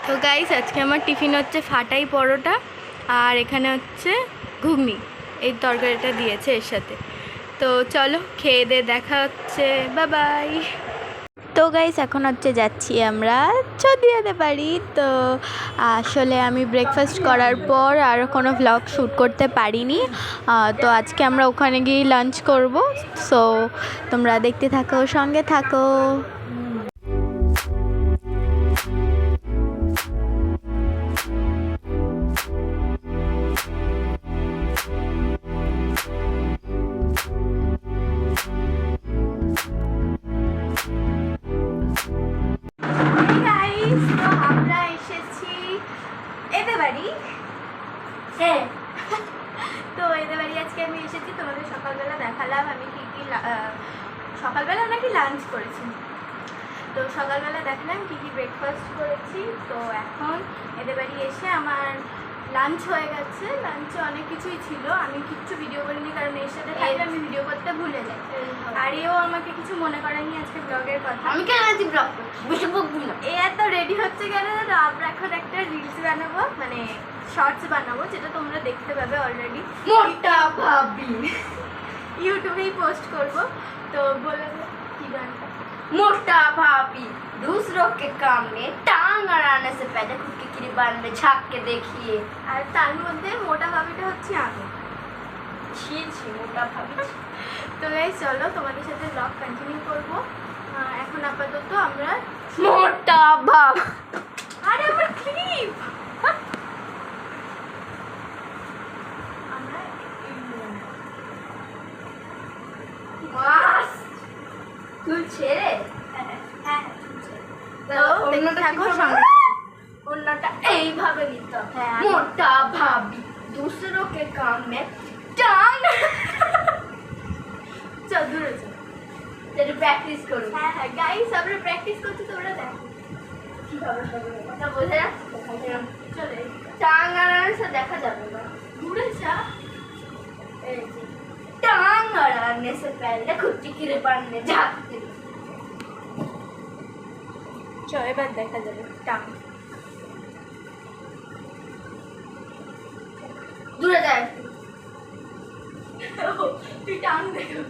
তো গাইস আজকে আমার টিফিন হচ্ছে ফাটাই পরোটা আর এখানে হচ্ছে ঘুগনি, এই তরকারিটা দিয়েছে এর সাথে। তো চলো খেয়ে দিয়ে দেখা হচ্ছে, বাই বাই। তো গাইস এখন হচ্ছে যাচ্ছি আমরা চৌধুরীতে বাড়ি। তো আসলে আমি ব্রেকফাস্ট করার পর আর কোনো ভ্লগ শ্যুট করতে পারিনি, তো আজকে আমরা ওখানে গিয়ে লাঞ্চ করব। সো তোমরা দেখতে থাকো, সঙ্গে থাকো। আমরা এসেছি এদের বাড়ি। হ্যাঁ, তো এদের বাড়ি আজকে আমি এসেছি। তোমাদের সকালবেলা দেখালাম আমি কি কি সকালবেলা নাকি লাঞ্চ করেছি। তো সকালবেলা দেখলাম কি কি ব্রেকফাস্ট করেছি। তো এখন এদের বাড়ি এসে আমার লাঞ্চ হয়ে গেছে। লাঞ্চে অনেক কিছুই ছিল, আমি কিচ্ছু ভিডিও করিনি কারণ এর সাথে থাকলে আমি ভিডিও করতে ভুলে যাই। আর এও আমাকে কিছু মনে করেনি আজকে ব্লগের কথা। আমি কেন আজকে ব্লগ করছি? এ এত রেডি হচ্ছে কেন? তো আমরা এখন একটা রিলস বানাবো, মানে শর্টস বানাবো, যেটা তোমরা দেখতে পাবে অলরেডি। মোটা ভাবি ইউটিউবেই পোস্ট করব। তো বলে কি গানটা? मोटा भाभी दूसरों के काम में टांग अड़ाने से पहले खुद की गिरबान में झाँक के देखिए। আর তার মধ্যে মোটা ভাবিটা হচ্ছে আমি। ছি ছি মোটা ভাবি। তো গাইস চলো তোমাদের সাথে ব্লগ কন্টিনিউ করব। এখন আপাতত আমরা मोटा भाव আরে আমার ক্লিপ আমরা মাস তুই ছেড়ে তো দেখতে থাকো সঙ্গে। অন্যটা এইভাবে নিতে হবে। হ্যাঁ, मोटा भाभी दूसरों के काम में टांग চল দূরে চল। तेरी प्रैक्टिस करो। হ্যাঁ হ্যাঁ গাইস আমরা প্র্যাকটিস করছি, তোমরা দেখো কিভাবে হবে কথা বোঝা যাচ্ছে? চলে। টাंग अड़ाने से দেখা যাবে না। দূরে যা। टांग अड़ाने से पहले खुद की गिरबान में झाँकते চল এবার দেখা যাবে। টান দূরে যায়। তুই টান দেখো।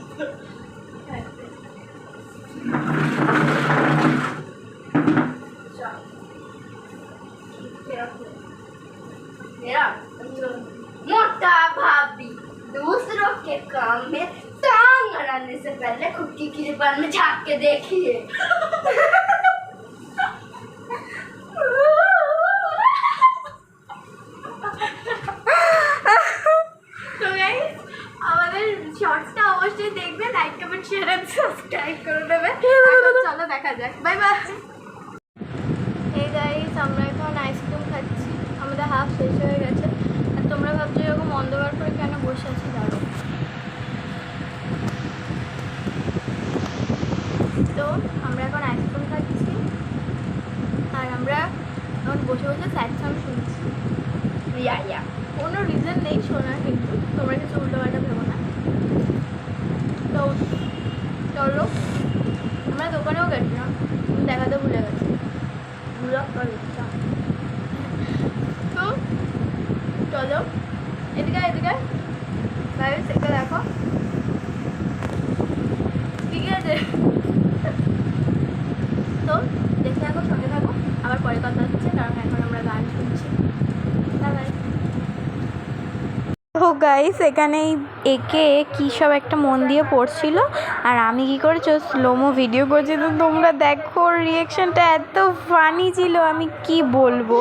मेरा मोटा भाभी दूसरों के काम में टांग अड़ाने से पहले खुद की गिरबान में झाँक के देखिए। তো গাইস আমাদের শর্টসটা অবশ্যই দেখবে, like comment share and subscribe করে দেবে। এখন চলো দেখা যাক, বাই বাই। এই গাইস আমরা এখন আইসক্রিম খাচ্ছি, আমাদের হাফ শেষ হয়ে গেছে। আর তোমরা ভাবছো এরকম অন্ধকার করে কেন বসে আছি, দাঁড়ো। তো আমরা এখন আইসক্রিম খাচ্ছি আর আমরা এখন বসে বসে স্যাড সং শুনছি। या या কোনো রিজন নেই শোনার, কিন্তু তোমরা কিছু উল্টোপাল্টা ভেবো না। তো চলো, আমরা দোকানেও গেছিলাম, দেখাতে ভুলে গেছি। ब्लॉग कर देता। তো চলো এদিকে এদিকে গাইস, এটা দেখো ঠিক আছে। তো দেখে থাকো, সঙ্গে থাকো, আবার পরে কথা হচ্ছে কারণ এখন আমরা গান শুনছি। বাই। তো গাইস এখানে একে কী সব একটা মন দিয়ে পড়ছিল আর আমি কী করেছি স্লোমো ভিডিও করছি। তো তোমরা দেখো রিয়েকশনটা এত ফানি ছিল, আমি কি বলবো।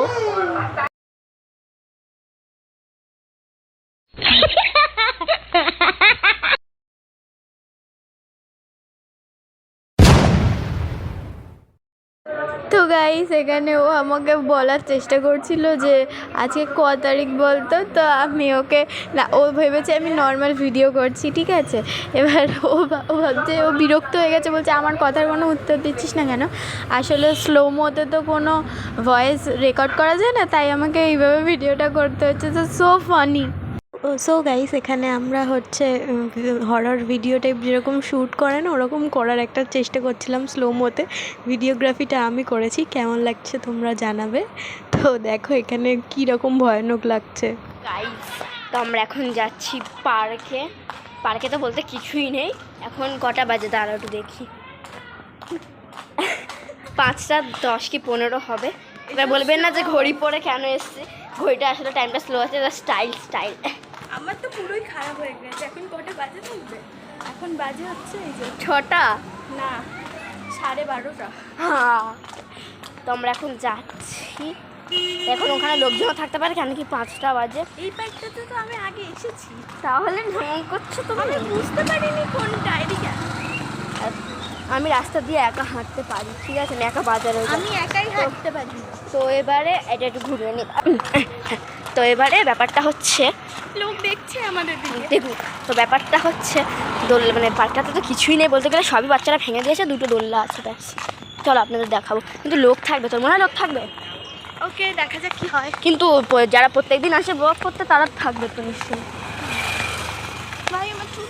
তো গাইস এখানে ও আমাকে বলার চেষ্টা করছিল যে আজকে ক তারিখ বলতো। তো আমি ওকে না, ও ভেবেছে আমি নর্মাল ভিডিও করছি, ঠিক আছে। এবার ও ভাবছে, ও বিরক্ত হয়ে গেছে, বলছে আমার কথার কোনো উত্তর দিচ্ছিস না কেন। আসলে স্লোমোতে তো কোনো ভয়েস রেকর্ড করা যায় না, তাই আমাকে এইভাবে ভিডিওটা করতে হচ্ছে। তো সো ফানি। সো গাইস এখানে আমরা হচ্ছে হরর ভিডিও টাইপ যেরকম শ্যুট করে না, ওরকম করার একটা চেষ্টা করছিলাম স্লোমোতে। ভিডিওগ্রাফিটা আমি করেছি, কেমন লাগছে তোমরা জানাবে। তো তো দেখো এখানে কি রকম ভয়ানক লাগছে। গাইস, তো আমরা এখন যাচ্ছি পার্কে। পার্কে তো বলতে কিছুই নেই। এখন কটা বাজে দাঁড়াও একটু দেখি, 5:10 কি 15 হবে। এবার বলবেন না যে ঘড়ি পরে কেন এসছে, ঘড়িটা আসলে টাইমটা স্লো আছে, স্টাইল। আমার তো পুরোই খারাপ হয়ে গেছে। এখন কটা বাজে থাকবে? এখন বাজে হচ্ছে এই যে 6টা না 12:30। হ্যাঁ, তো আমরা এখন যাচ্ছি। এখন ওখানে লোকজন থাকতে পারে কেন কি 5টা বাজে। এই পার্কটাতে তো আমি আগে এসেছি, তাহলে ঢং করছো তুমি? আমি বুঝতে পারিনি কোন ডায়েরিটা। আমি রাস্তা দিয়ে একা হাঁটতে পারি, ঠিক আছে, আমি একা বাজারে যাই। আমি একাই হাঁটতে পারি। তো এবারে এটা একটু ঘুরিয়ে নি। তো এবারে ব্যাপারটা হচ্ছে, লোক দেখছে আমাদের দিকে। দেখুন, তো ব্যাপারটা হচ্ছে মানে পার্কটাতে তো কিছুই নেই বলতে গেলে, সবই বাচ্চারা ভেঙে দিয়েছে, 2টো দোলনা আছে ব্যাস। চলো আপনাদের দেখাবো, কিন্তু লোক থাকবে, তোর মনে হয় লোক থাকবে? ওকে, দেখা যাক কি হয়। কিন্তু যারা প্রত্যেকদিন আসে ব্লগ করতে তারা থাকবে তো নিশ্চয়ই। ভাই আমার চুল।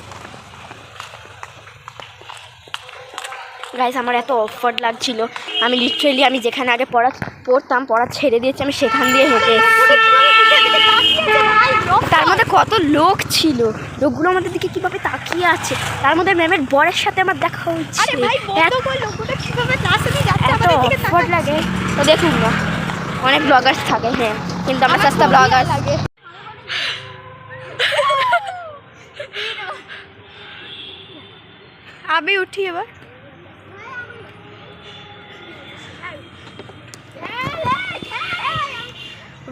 গাইস, আমার এত অফওয়ার্ড লাগছিল, আমি লিটারেলি আমি যেখানে আগে পড়া ছেড়ে দিয়েছি, আমি সেখান দিয়ে হেঁটে এসেছি। তার মধ্যে কত লোক ছিল, লোকগুলো আমাদের দিকে কিভাবে তাকিয়ে আছে। তার মধ্যে ম্যামের বরের সাথে আমার দেখা হচ্ছে। আরে ভাই বন্ধ কর, লোকগুলো কিভাবে ক্লাসে দিয়ে যাচ্ছে এত আমাদের দিকে অফওয়ার্ড লাগে। তো দেখুন না, অনেক ব্লগার্স থাকে, হ্যাঁ, কিন্তু আমরা সস্তা ব্লগার লাগে। আমি উঠি এবার।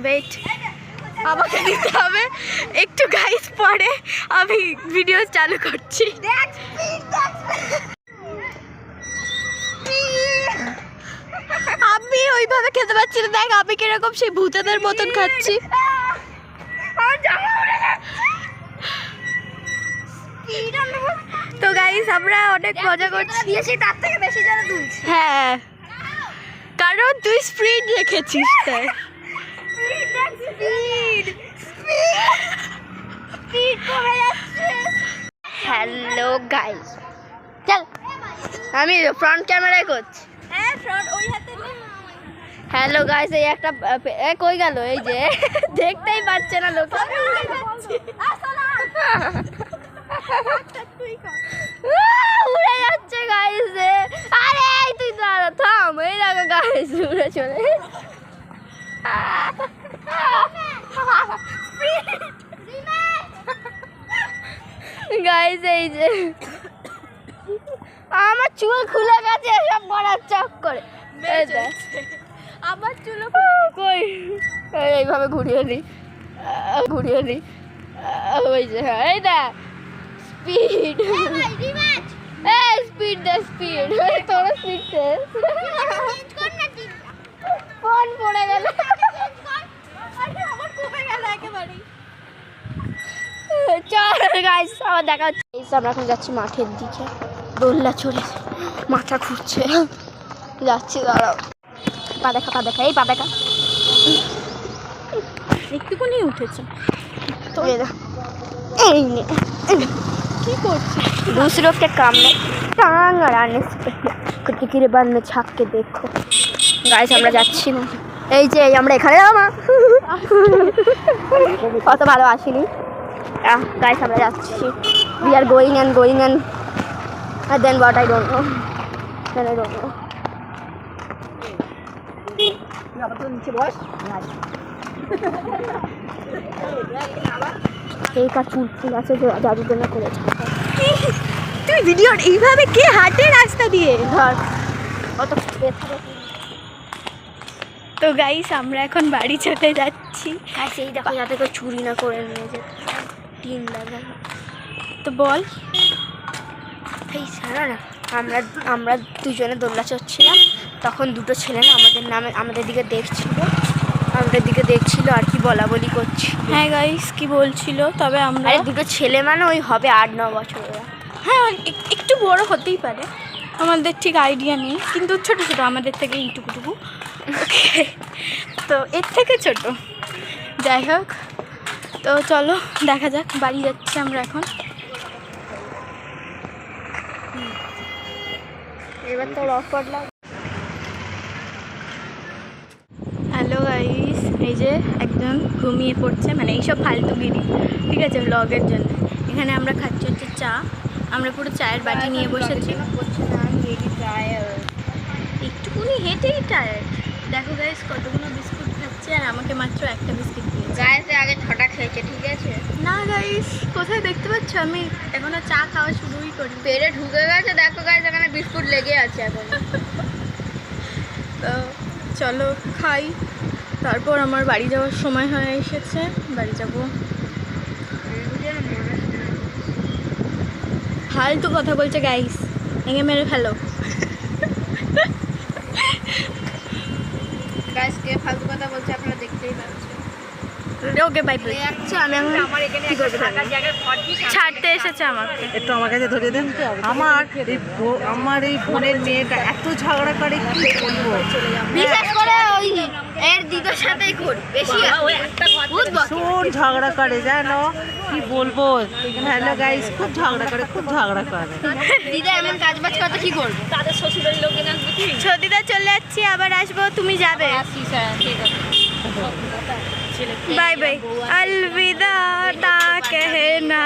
ওয়েট, আমাকে দিতে হবে একটু গাইস, পরে আমি ভিডিও চালু করছি। আমি ওইভাবে খেতে পারছি না, দেখ আমি কিরকম সেই ভূতেদের মতন খাচ্ছি। তো গাইস, আমরা অনেক মজা করছি, তার থেকে বেশি যারা দুলছে। হ্যাঁ, কারণ তুই স্পিড রেখেছিস তাই। হ্যালো গাইস, চল আমি ফ্রন্ট ক্যামেরায় করছি। হ্যাঁ, ফ্রন্ট ওই হাতে নে। হ্যালো গাইস, এই একটা কই গেল, এই যে দেখতেই পাচ্ছে না লোক। উড়ে যাচ্ছে গাইস। আরে এই তুই দাঁড়া, থাম, এই দেখো গাইস উড়ে চলে। গাইস, এই যে আমার চুল খুলে গেছে সব পড়ার চক্করে। এই দেখ আমার চুলো কই, এইভাবে ঘুরিয়ে নি, ওই যে, হ্যাঁ, এই দেখ স্পিড, স্পিড দে, স্পিড তোর স্পিড ফোন পড়ে গেল। আমার কমে গেল একেবারেই। চল গাইস, আবার দেখা হচ্ছে। আমরা এখন যাচ্ছি মাঠের দিকে, দোল্লা চড়ে মাথা ঘুরছে, যাচ্ছি, দাঁড়াও, পা দেখা, এই পা দেখা, একটুকুনি উঠেছে তো এই নে কি করছিস? दूसरों के काम में टांग अड़ाने से पहले किरकिरे बन में झाँक के देखो। गाइस, আমরা যাচ্ছি না, এই যে আমরা এখানে কত ভালো আসিনি। গাইস, আমরা যাচ্ছি, we are going and then what I don't know, এই কার চুল ফুল আছে জাদুর জন্য করেছে। তুই ভিডিও এইভাবে কে হাঁটে রাস্তা দিয়ে? ধর অত তো গাইস, আমরা এখন বাড়ি চলে যাচ্ছি। হ্যাঁ, সেই দেখো যাতে কেউ চুরি না করে নিয়ে যেতে, টিন লাগা। তো বল, এই ছাড়া না, আমরা দুজনে দোল্লা চড়ছিলাম, তখন 2টো ছেলে না আমাদের দিকে দেখছিল আর কি বলা বলি করছি। হ্যাঁ গাইস, কি বলছিল? তবে আমরা, আরে 2টো ছেলে মানে ওই হবে 8-9 বছরের। হ্যাঁ একটু বড় হতেই পারে, আমাদের ঠিক আইডিয়া নেই, কিন্তু ছোট ছোট আমাদের থেকে এইটুকুটুকু। ওকে, তো এর থেকে ছোট, যাই হোক। তো চলো দেখা যাক, বাড়ি যাচ্ছি আমরা এখন। এবার তোর অফার লাগ। হ্যালো গাইস, এই যে একজন ঘুমিয়ে পড়ছে, মানে এইসব ফালতুগিরি, ঠিক আছে, ব্লগের জন্য। এখানে আমরা খাচ্ছি হচ্ছে চা, আমরা পুরো চায়ের বাটি নিয়ে বসেছি। একটুকুনি হেঁটেই টায়ার্ড। দেখো গাইস কতগুলো বিস্কুট খাচ্ছে, আর আমাকে মাত্র একটা বিস্কুট দিয়েছে। গাইস আগে 6টা খেয়েছে, ঠিক আছে? না গাইস, কোথায় দেখতে পাচ্ছ, আমি এখনো চা খাওয়া শুরুই করি। পেটে ঢুকে গেছে, দেখো গাইস এখানে বিস্কুট লেগে আছে এখন। তো চলো খাই, তারপর আমার বাড়ি যাওয়ার সময় হয়ে এসেছে, বাড়ি যাব। ফালতু কথা বলছে গাইস, ভেঙে মেরে ফেলো। গাইস কে ফালতু কথা বলছে আপনারা দেখতেই পাচ্ছেন। Okay bye bye. আমি আমার এখানে একটা থাকার জায়গায় ঘর দিয়ে ছাড়তে এসেছে আমাকে। একটু আমার কাছে ধরে দেন। আমার এই বোনের মেয়েটা এত ঝগড়া করে, কি বলবো। বিশেষ করে ওই এর দিদার সাথেই করি বেশি। ভীষণ ঝগড়া করে জানো, কি বলবো। হ্যালো গাইস, খুব ঝগড়া করে, খুব ঝগড়া করে। দিদা এমন কাজ বাজ করতে কি করবে? তাদের শ্বশুরের লোকজন আসবে কি? সদিদা চলে যাচ্ছি, আবার আসবো, তুমি যাবে। আসিস, হ্যাঁ ঠিক আছে। বাই বাই, আলবিদা তা কেহেনা।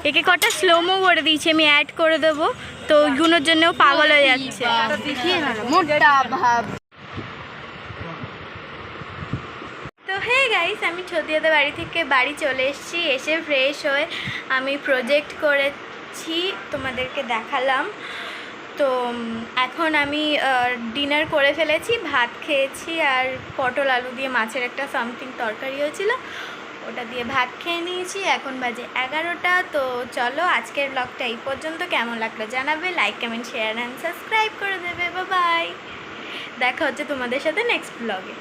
একে কটা স্লোমো করে দিয়েছি, আমি অ্যাড করে দেবো, তো গুনোর জন্যও পাগল হয়ে যাচ্ছে। মোটা ভাব। তো হে গাইস, আমি ছদিয়াদের বাড়ি থেকে বাড়ি চলে এসেছি। এসে ফ্রেশ হয়ে আমি প্রজেক্ট করেছি, তোমাদেরকে দেখালাম। তো এখন আমি ডিনার করে ফেলেছি, ভাত খেয়েছি, আর পটল আলু দিয়ে মাছের একটা সামথিং তরকারি হয়েছিল, ওটা দিয়ে ভাত খেয়ে নিয়েছি। এখন বাজে 11টা। তো চলো আজকের ব্লগটা এই পর্যন্ত। কেমন লাগলো জানাবে, like comment share and subscribe করে দেবে। বাই, দেখা হচ্ছে তোমাদের সাথে নেক্সট ব্লগে।